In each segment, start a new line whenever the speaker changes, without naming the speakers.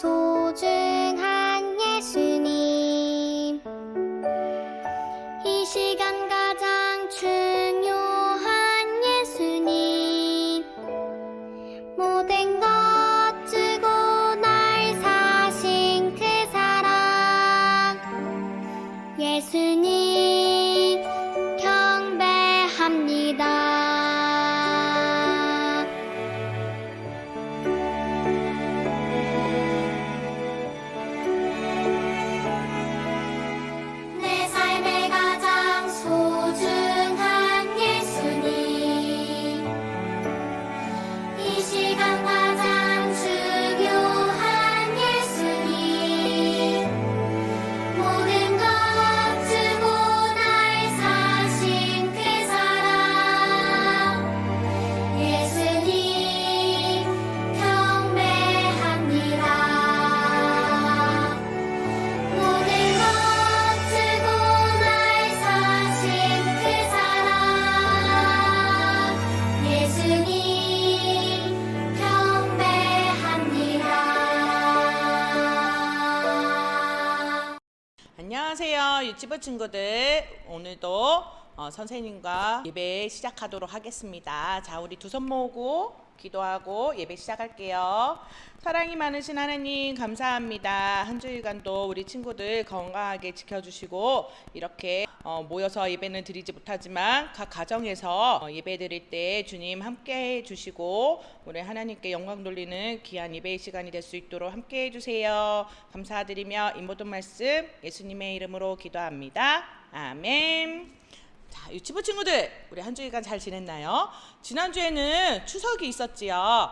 소중한 예수님, 이 시간 가장 중요한 예수님, 모든 것 주고 날 사신 그 사랑, 예수님 경배합니다. 내 삶에 가장 소중한 예수님, 이 시간 가장 중요한 예수님, 모든 것 주고 날 사신 그 사랑, 예수님 경배합니다. 모든 것 주고 날 사신 그 사랑, 예수님 경배합니다.
안녕하세요, 유치부 친구들. 오늘도 선생님과 예배 시작하도록 하겠습니다. 자, 우리 두 손 모으고 기도하고 예배 시작할게요. 사랑이 많으신 하나님 감사합니다. 한 주일간도 우리 친구들 건강하게 지켜주시고 이렇게 모여서 예배는 드리지 못하지만 각 가정에서 예배 드릴 때 주님 함께 해주시고 우리 하나님께 영광 돌리는 귀한 예배의 시간이 될 수 있도록 함께 해주세요. 감사드리며 이 모든 말씀 예수님의 이름으로 기도합니다. 아멘. 자, 유치부 친구들, 우리 한 주일간 잘 지냈나요? 지난주에는 추석이 있었지요.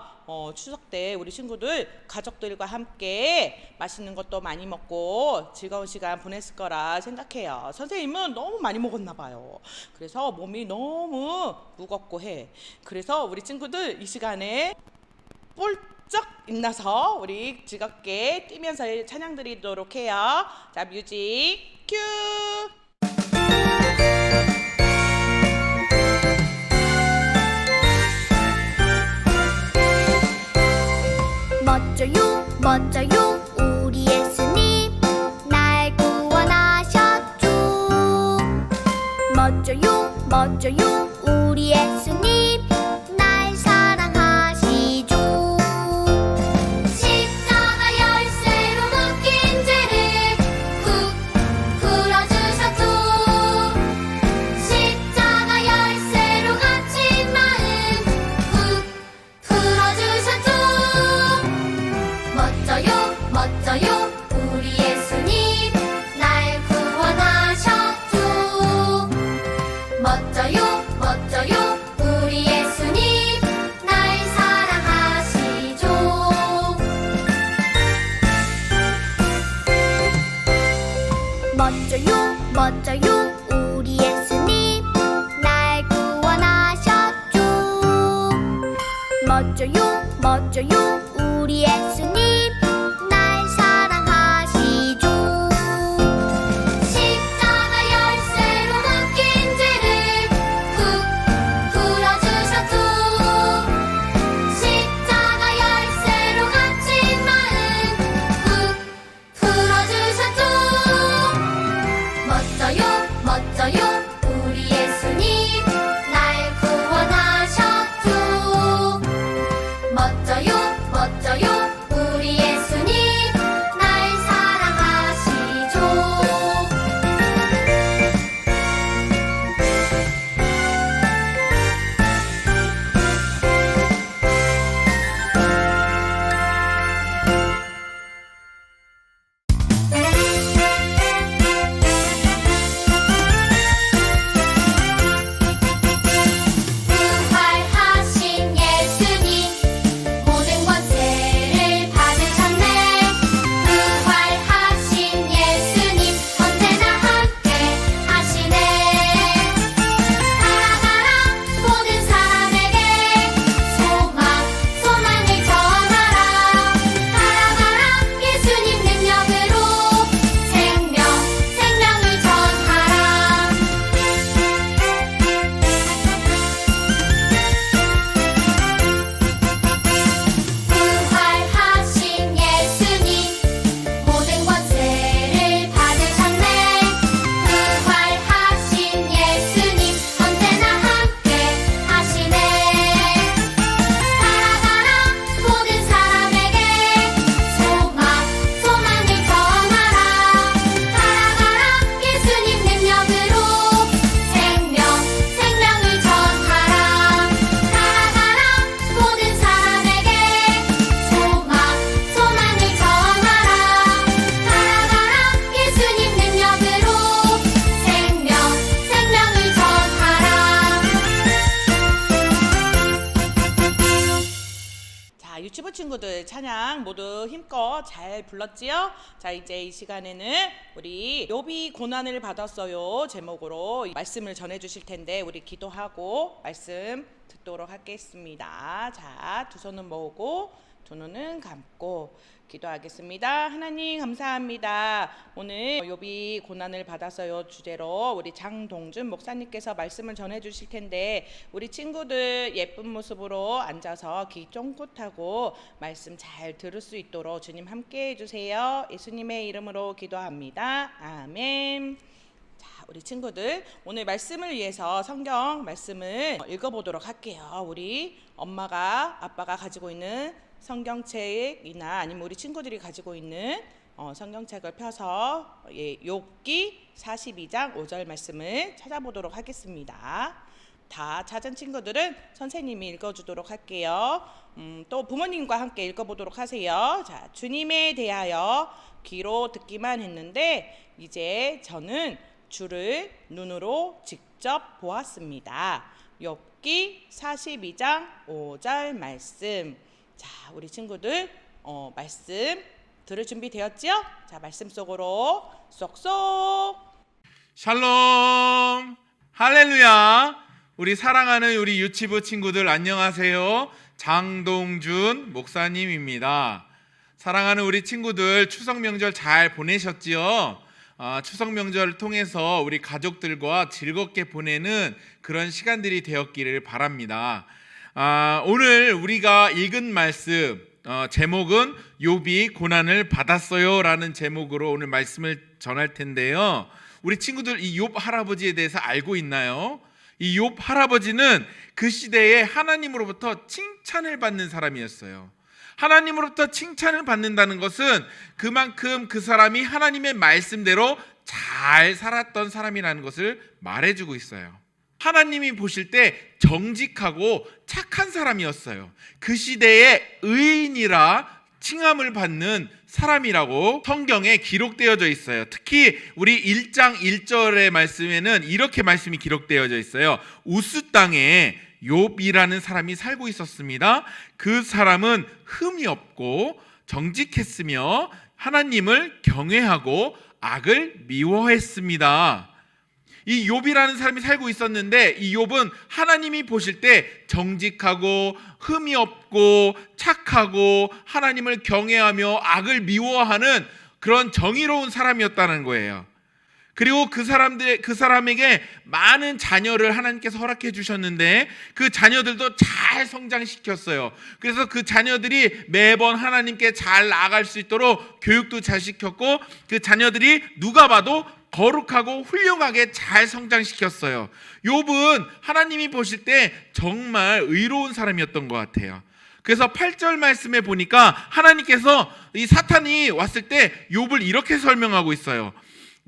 추석 때 우리 친구들 가족들과 함께 맛있는 것도 많이 먹고 즐거운 시간 보냈을 거라 생각해요. 선생님은 너무 많이 먹었나 봐요. 그래서 몸이 너무 무겁고 해. 그래서 우리 친구들 이 시간에 뿔쩍 일어나서 우리 즐겁게 뛰면서 찬양 드리도록 해요. 자, 뮤직 큐!
멋져요 멋져요 우리 예수님 날 구원하셨죠. 멋져요 멋져요 우리 예수님 날 사랑하시죠. 십자가 열쇠로 묶인 죄를 훅 풀어주셨죠. 십자가 열쇠로 갇힌 마음 훅 풀어주셨죠. 멋져요 멋져요 우리 예수님 날 구원하셨죠. 멋져요 멋져요 우리 예수님 날 사랑하시죠. 멋져요 멋져요 우리 예수님 날 구원하셨죠. 멋져요 멋져요 우리 예수님 날 사랑하시죠. 십자가 열쇠로 묶인 죄를 훅 풀어주셨죠. 십자가 열쇠로 갇힌 마음 훅 풀어주셨죠. 멋져요 멋져요 우리 예수님 날 구원하셨죠. 멋져요 멋져요
친구들 찬양 모두 힘껏 잘 불렀지요? 자, 이제 이 시간에는 우리 욥이 고난을 받았어요 제목으로 말씀을 전해 주실 텐데 우리 기도하고 말씀 듣도록 하겠습니다. 자, 두 손은 모으고 두 눈은 감고 기도하겠습니다. 하나님 감사합니다. 오늘 욥이 고난을 받았어요 주제로 우리 장동준 목사님께서 말씀을 전해 주실 텐데 우리 친구들 예쁜 모습으로 앉아서 귀 쫑긋하고 말씀 잘 들을 수 있도록 주님 함께 해주세요. 예수님의 이름으로 기도합니다. 아멘. 자, 우리 친구들 오늘 말씀을 위해서 성경 말씀을 읽어보도록 할게요. 우리 엄마가 아빠가 가지고 있는 성경책이나 아니면 우리 친구들이 가지고 있는 성경책을 펴서 욥기 42장 5절 말씀을 찾아보도록 하겠습니다. 다 찾은 친구들은 선생님이 읽어주도록 할게요. 또 부모님과 함께 읽어보도록 하세요. 자, 주님에 대하여 귀로 듣기만 했는데 이제 저는 주를 눈으로 직접 보았습니다. 욥기 42장 5절 말씀. 자, 우리 친구들 말씀 들을 준비 되었지요? 자, 말씀 속으로 쏙쏙.
샬롬 할렐루야. 우리 사랑하는 우리 유치부 친구들 안녕하세요. 장동준 목사님입니다. 사랑하는 우리 친구들 추석 명절 잘 보내셨지요? 추석 명절을 통해서 우리 가족들과 즐겁게 보내는 그런 시간들이 되었기를 바랍니다. 오늘 우리가 읽은 말씀 제목은 욥이 고난을 받았어요 라는 제목으로 오늘 말씀을 전할 텐데요. 우리 친구들 이 욥 할아버지에 대해서 알고 있나요? 이 욥 할아버지는 그 시대에 하나님으로부터 칭찬을 받는 사람이었어요. 하나님으로부터 칭찬을 받는다는 것은 그만큼 그 사람이 하나님의 말씀대로 잘 살았던 사람이라는 것을 말해주고 있어요. 하나님이 보실 때 정직하고 착한 사람이었어요. 그 시대의 의인이라 칭함을 받는 사람이라고 성경에 기록되어져 있어요. 특히 우리 1장 1절의 말씀에는 이렇게 말씀이 기록되어져 있어요. 우스 땅에 욥이라는 사람이 살고 있었습니다. 그 사람은 흠이 없고 정직했으며 하나님을 경외하고 악을 미워했습니다. 이 욥이라는 사람이 살고 있었는데 이 욥은 하나님이 보실 때 정직하고 흠이 없고 착하고 하나님을 경외하며 악을 미워하는 그런 정의로운 사람이었다는 거예요. 그리고 그 사람에게 많은 자녀를 하나님께서 허락해 주셨는데 그 자녀들도 잘 성장시켰어요. 그래서 그 자녀들이 매번 하나님께 잘 나아갈 수 있도록 교육도 잘 시켰고 그 자녀들이 누가 봐도 거룩하고 훌륭하게 잘 성장시켰어요. 욥은 하나님이 보실 때 정말 의로운 사람이었던 것 같아요. 그래서 8절 말씀에 보니까 하나님께서 이 사탄이 왔을 때 욥을 이렇게 설명하고 있어요.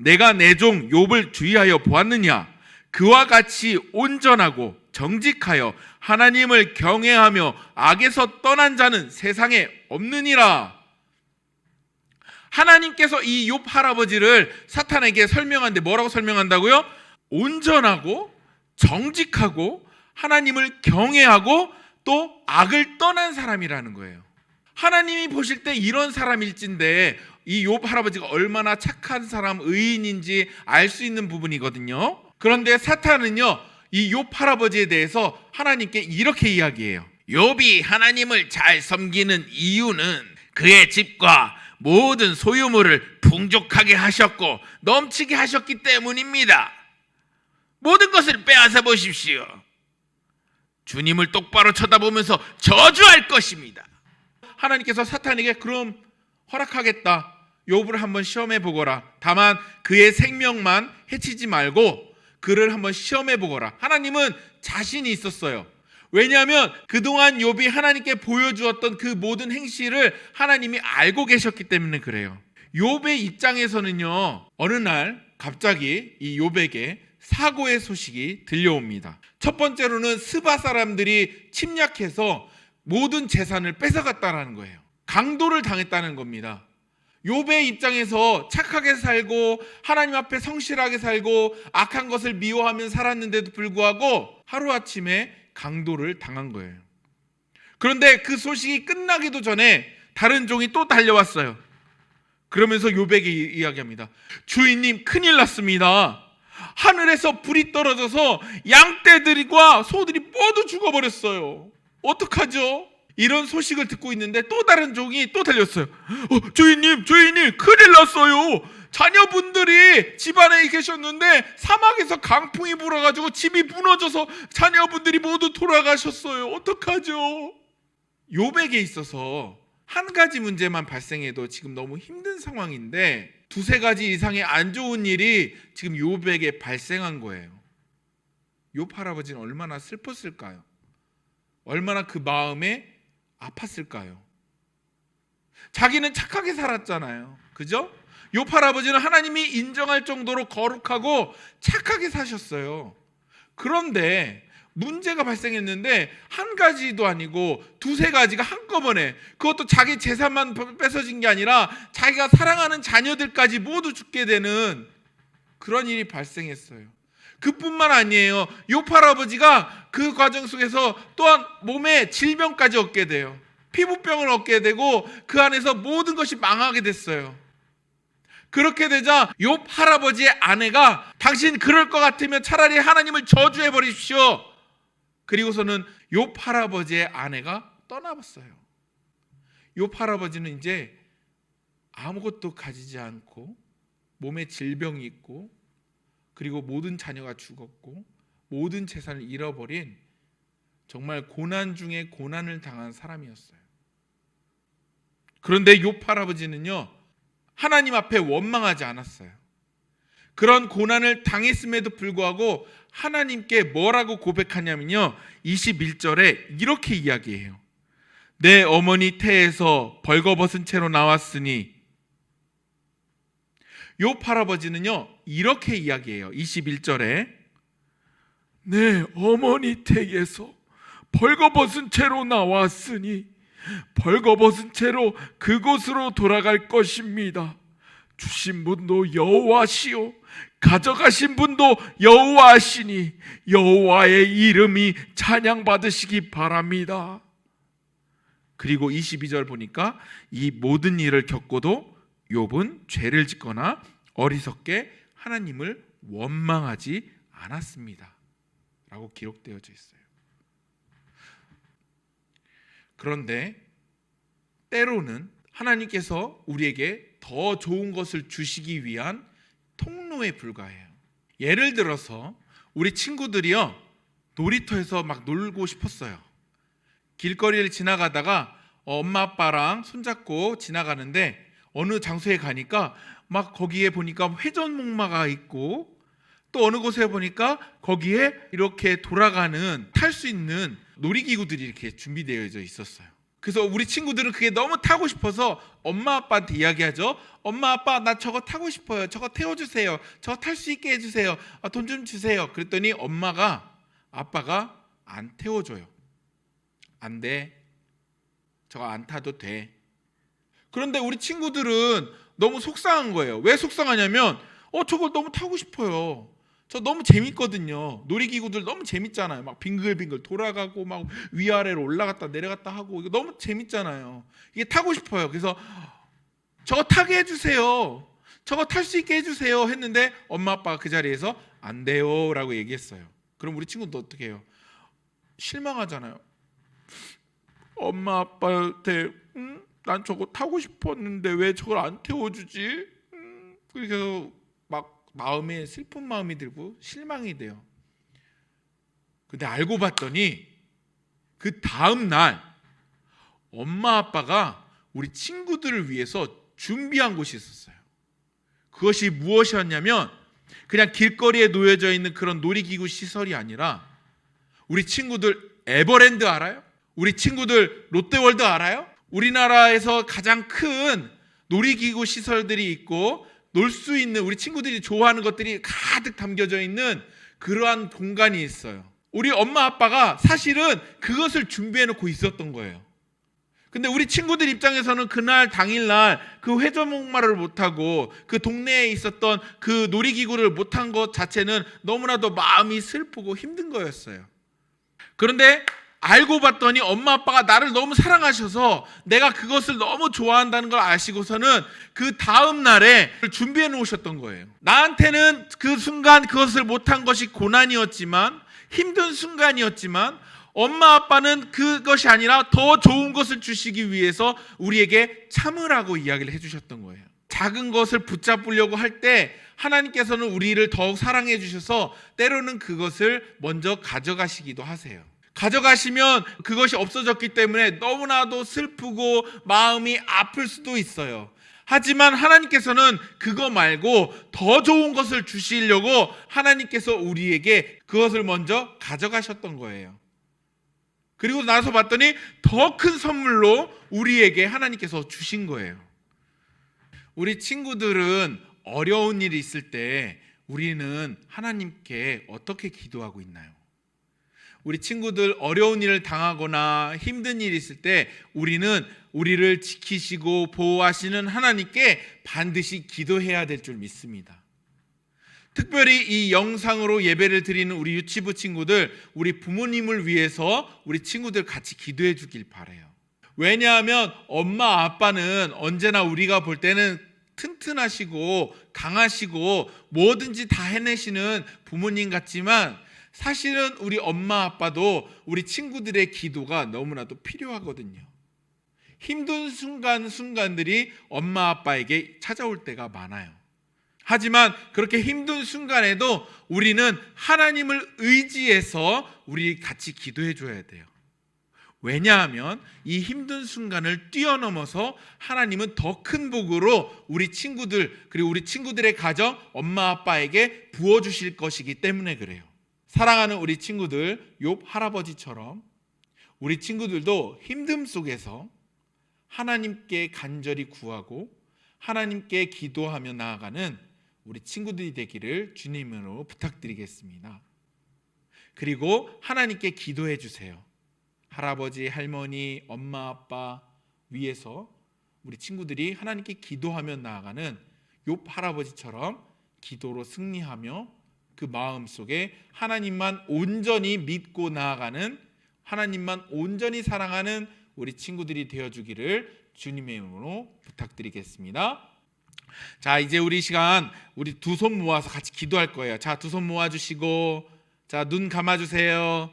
내가 내 종 욥을 주의하여 보았느냐? 그와 같이 온전하고 정직하여 하나님을 경외하며 악에서 떠난 자는 세상에 없느니라. 하나님께서 이 욥 할아버지를 사탄에게 설명하는데 뭐라고 설명한다고요? 온전하고 정직하고 하나님을 경외하고 또 악을 떠난 사람이라는 거예요. 하나님이 보실 때 이런 사람일진데 이 욥 할아버지가 얼마나 착한 사람, 의인인지 알 수 있는 부분이거든요. 그런데 사탄은요, 이 욥 할아버지에 대해서 하나님께 이렇게 이야기해요. 욥이 하나님을 잘 섬기는 이유는 그의 집과 모든 소유물을 풍족하게 하셨고 넘치게 하셨기 때문입니다. 모든 것을 빼앗아 보십시오. 주님을 똑바로 쳐다보면서 저주할 것입니다. 하나님께서 사탄에게 그럼 허락하겠다. 욥을 한번 시험해 보거라. 다만 그의 생명만 해치지 말고 그를 한번 시험해 보거라. 하나님은 자신이 있었어요. 왜냐하면 그동안 욥이 하나님께 보여주었던 그 모든 행실을 하나님이 알고 계셨기 때문에 그래요. 욥의 입장에서는요, 어느 날 갑자기 이 욥에게 사고의 소식이 들려옵니다. 첫 번째로는 스바 사람들이 침략해서 모든 재산을 뺏어갔다는 거예요. 강도를 당했다는 겁니다. 욥의 입장에서 착하게 살고 하나님 앞에 성실하게 살고 악한 것을 미워하며 살았는데도 불구하고 하루아침에 강도를 당한 거예요. 그런데 그 소식이 끝나기도 전에 다른 종이 또 달려왔어요. 그러면서 욥에게 이야기합니다. 주인님, 큰일 났습니다. 하늘에서 불이 떨어져서 양떼들과 소들이 모두 죽어버렸어요. 어떡하죠? 이런 소식을 듣고 있는데 또 다른 종이 또 달렸어요. 주인님, 큰일 났어요. 자녀분들이 집안에 계셨는데 사막에서 강풍이 불어가지고 집이 무너져서 자녀분들이 모두 돌아가셨어요. 어떡하죠? 욥에게 있어서 한 가지 문제만 발생해도 지금 너무 힘든 상황인데 두세 가지 이상의 안 좋은 일이 지금 욥에게 발생한 거예요. 욥 할아버지는 얼마나 슬펐을까요? 얼마나 그 마음에 아팠을까요? 자기는 착하게 살았잖아요. 그죠? 욥 할아버지는 하나님이 인정할 정도로 거룩하고 착하게 사셨어요. 그런데 문제가 발생했는데 한 가지도 아니고 두세 가지가 한꺼번에, 그것도 자기 재산만 뺏어진 게 아니라 자기가 사랑하는 자녀들까지 모두 죽게 되는 그런 일이 발생했어요. 그뿐만 아니에요. 욥 할아버지가 그 과정 속에서 또한 몸에 질병까지 얻게 돼요. 피부병을 얻게 되고 그 안에서 모든 것이 망하게 됐어요. 그렇게 되자 욥 할아버지의 아내가 당신 그럴 것 같으면 차라리 하나님을 저주해 버리십시오. 그리고서는 욥 할아버지의 아내가 떠나봤어요. 욥 할아버지는 이제 아무것도 가지지 않고 몸에 질병이 있고 그리고 모든 자녀가 죽었고 모든 재산을 잃어버린 정말 고난 중에 고난을 당한 사람이었어요. 그런데 욥 할아버지는요, 하나님 앞에 원망하지 않았어요. 그런 고난을 당했음에도 불구하고 하나님께 뭐라고 고백하냐면요, 21절에 이렇게 이야기해요. 내 어머니 태에서 벌거벗은 채로 나왔으니. 욥 할아버지는요 이렇게 이야기해요. 21절에 내 어머니 태에서 벌거벗은 채로 나왔으니 벌거벗은 채로 그곳으로 돌아갈 것입니다. 주신 분도 여호와시요 가져가신 분도 여호와시니 여호와의 이름이 찬양받으시기 바랍니다. 그리고 22절 보니까 이 모든 일을 겪고도 욥은 죄를 짓거나 어리석게 하나님을 원망하지 않았습니다 라고 기록되어져 있어요. 그런데 때로는 하나님께서 우리에게 더 좋은 것을 주시기 위한 통로에 불과해요. 예를 들어서 우리 친구들이요, 놀이터에서 막 놀고 싶었어요. 길거리를 지나가다가 엄마 아빠랑 손잡고 지나가는데 어느 장소에 가니까 막 거기에 보니까 회전목마가 있고 또 어느 곳에 보니까 거기에 이렇게 돌아가는 탈 수 있는 놀이기구들이 이렇게 준비되어 있었어요. 그래서 우리 친구들은 그게 너무 타고 싶어서 엄마 아빠한테 이야기하죠. 엄마 아빠 나 저거 타고 싶어요. 저거 태워주세요. 저거 탈 수 있게 해주세요. 돈 좀 주세요. 그랬더니 아빠가 안 태워줘요. 안 돼. 저거 안 타도 돼. 그런데 우리 친구들은 너무 속상한 거예요. 왜 속상하냐면 저걸 너무 타고 싶어요. 저 너무 재밌거든요. 놀이기구들 너무 재밌잖아요. 막 빙글빙글 돌아가고 막 위아래로 올라갔다 내려갔다 하고 이거 너무 재밌잖아요. 이게 타고 싶어요. 그래서 저거 타게 해주세요. 저거 탈 수 있게 해주세요 했는데 엄마 아빠가 그 자리에서 안 돼요 라고 얘기했어요. 그럼 우리 친구도 어떻게 해요? 실망하잖아요. 엄마 아빠한테 난 저거 타고 싶었는데 왜 저걸 안 태워주지? 그래서 막 마음에 슬픈 마음이 들고 실망이 돼요. 근데 알고 봤더니 그 다음 날 엄마 아빠가 우리 친구들을 위해서 준비한 곳이 있었어요. 그것이 무엇이었냐면 그냥 길거리에 놓여져 있는 그런 놀이기구 시설이 아니라 우리 친구들 에버랜드 알아요? 우리 친구들 롯데월드 알아요? 우리나라에서 가장 큰 놀이기구 시설들이 있고 놀 수 있는 우리 친구들이 좋아하는 것들이 가득 담겨져 있는 그러한 공간이 있어요. 우리 엄마 아빠가 사실은 그것을 준비해 놓고 있었던 거예요. 근데 우리 친구들 입장에서는 그날 당일날 그 회전목마를 못하고 그 동네에 있었던 그 놀이기구를 못한 것 자체는 너무나도 마음이 슬프고 힘든 거였어요. 그런데 알고 봤더니 엄마 아빠가 나를 너무 사랑하셔서 내가 그것을 너무 좋아한다는 걸 아시고서는 그 다음 날에 준비해 놓으셨던 거예요. 나한테는 그 순간 그것을 못한 것이 고난이었지만, 힘든 순간이었지만, 엄마 아빠는 그것이 아니라 더 좋은 것을 주시기 위해서 우리에게 참으라고 이야기를 해주셨던 거예요. 작은 것을 붙잡으려고 할 때 하나님께서는 우리를 더욱 사랑해 주셔서 때로는 그것을 먼저 가져가시기도 하세요. 가져가시면 그것이 없어졌기 때문에 너무나도 슬프고 마음이 아플 수도 있어요. 하지만 하나님께서는 그거 말고 더 좋은 것을 주시려고 하나님께서 우리에게 그것을 먼저 가져가셨던 거예요. 그리고 나서 봤더니 더 큰 선물로 우리에게 하나님께서 주신 거예요. 우리 친구들은 어려운 일이 있을 때 우리는 하나님께 어떻게 기도하고 있나요? 우리 친구들 어려운 일을 당하거나 힘든 일이 있을 때 우리는 우리를 지키시고 보호하시는 하나님께 반드시 기도해야 될 줄 믿습니다. 특별히 이 영상으로 예배를 드리는 우리 유치부 친구들, 우리 부모님을 위해서 우리 친구들 같이 기도해 주길 바라요. 왜냐하면 엄마 아빠는 언제나 우리가 볼 때는 튼튼하시고 강하시고 뭐든지 다 해내시는 부모님 같지만, 사실은 우리 엄마 아빠도 우리 친구들의 기도가 너무나도 필요하거든요. 힘든 순간들이 엄마 아빠에게 찾아올 때가 많아요. 하지만 그렇게 힘든 순간에도 우리는 하나님을 의지해서 우리 같이 기도해 줘야 돼요. 왜냐하면 이 힘든 순간을 뛰어넘어서 하나님은 더 큰 복으로 우리 친구들, 그리고 우리 친구들의 가정, 엄마 아빠에게 부어주실 것이기 때문에 그래요. 사랑하는 우리 친구들, 욥 할아버지처럼 우리 친구들도 힘듦 속에서 하나님께 간절히 구하고 하나님께 기도하며 나아가는 우리 친구들이 되기를 주님으로 부탁드리겠습니다. 그리고 하나님께 기도해 주세요. 할아버지, 할머니, 엄마, 아빠 위해서 우리 친구들이 하나님께 기도하며 나아가는 욥 할아버지처럼 기도로 승리하며 그 마음 속에 하나님만 온전히 믿고 나아가는, 하나님만 온전히 사랑하는 우리 친구들이 되어주기를 주님의 이름으로 부탁드리겠습니다. 자, 이제 우리 시간 우리 두 손 모아서 같이 기도할 거예요. 자, 두 손 모아주시고, 자, 눈 감아주세요.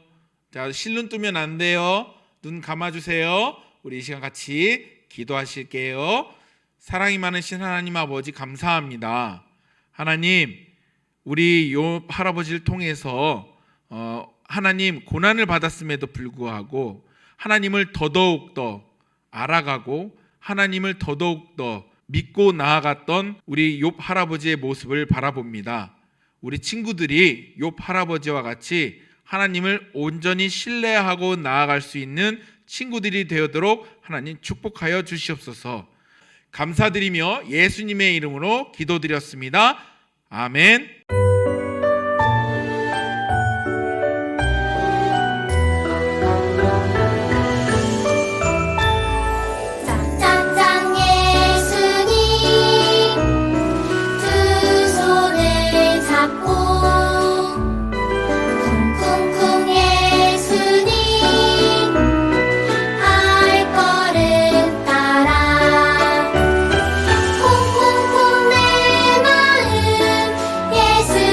자, 실눈 뜨면 안 돼요. 눈 감아주세요. 우리 이 시간 같이 기도하실게요. 사랑이 많으신 하나님 아버지, 감사합니다. 하나님, 우리 욥 할아버지를 통해서 하나님 고난을 받았음에도 불구하고 하나님을 더더욱 더 알아가고 하나님을 더더욱 더 믿고 나아갔던 우리 욥 할아버지의 모습을 바라봅니다. 우리 친구들이 욥 할아버지와 같이 하나님을 온전히 신뢰하고 나아갈 수 있는 친구들이 되도록 하나님 축복하여 주시옵소서. 감사드리며 예수님의 이름으로 기도드렸습니다. 아멘.
짱짱짱 예수님 두 손을 잡고 쿵쿵쿵 예수님 발걸음 따라 쿵쿵쿵 내 마음 예수님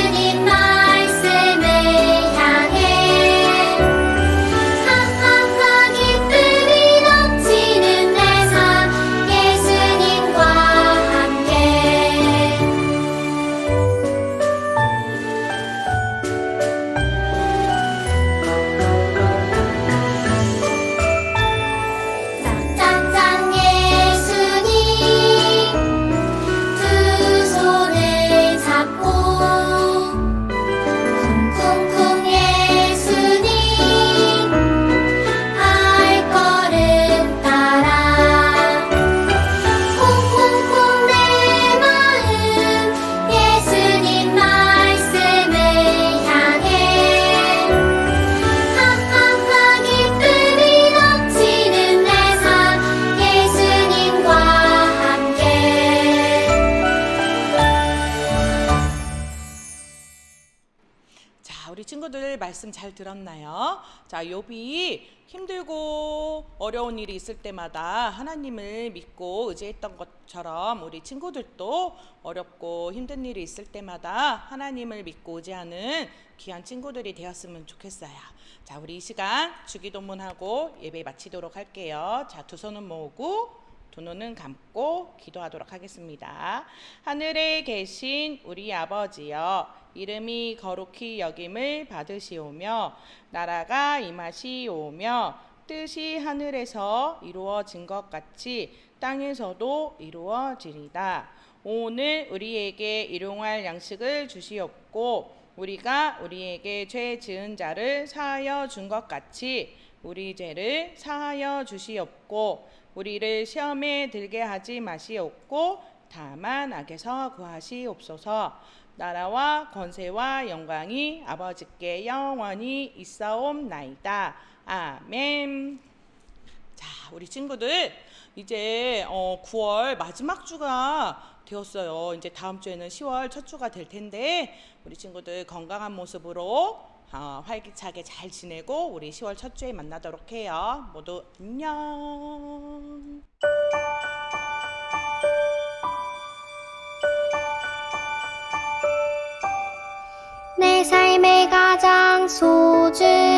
말씀 잘 들었나요? 자, 욥이 힘들고 어려운 일이 있을 때마다 하나님을 믿고 의지했던 것처럼 우리 친구들도 어렵고 힘든 일이 있을 때마다 하나님을 믿고 의지하는 귀한 친구들이 되었으면 좋겠어요. 자, 우리 이 시간 주기도문하고 예배 마치도록 할게요. 자, 두 손은 모으고 두 눈은 감고 기도하도록 하겠습니다. 하늘에 계신 우리 아버지여, 이름이 거룩히 여김을 받으시오며 나라가 임하시오며 뜻이 하늘에서 이루어진 것 같이 땅에서도 이루어지리다. 오늘 우리에게 일용할 양식을 주시옵고 우리가 우리에게 죄 지은 자를 사하여 준 것 같이 우리 죄를 사하여 주시옵고 우리를 시험에 들게 하지 마시옵고 다만 악에서 구하시옵소서. 나라와 권세와 영광이 아버지께 영원히 있사옵나이다. 아멘. 자, 우리 친구들 이제 9월 마지막 주가 되었어요. 이제 다음 주에는 10월 첫 주가 될 텐데 우리 친구들 건강한 모습으로 활기차게 잘 지내고 우리 10월 첫 주에 만나도록 해요. 모두 안녕.
내 삶의 가장 소중한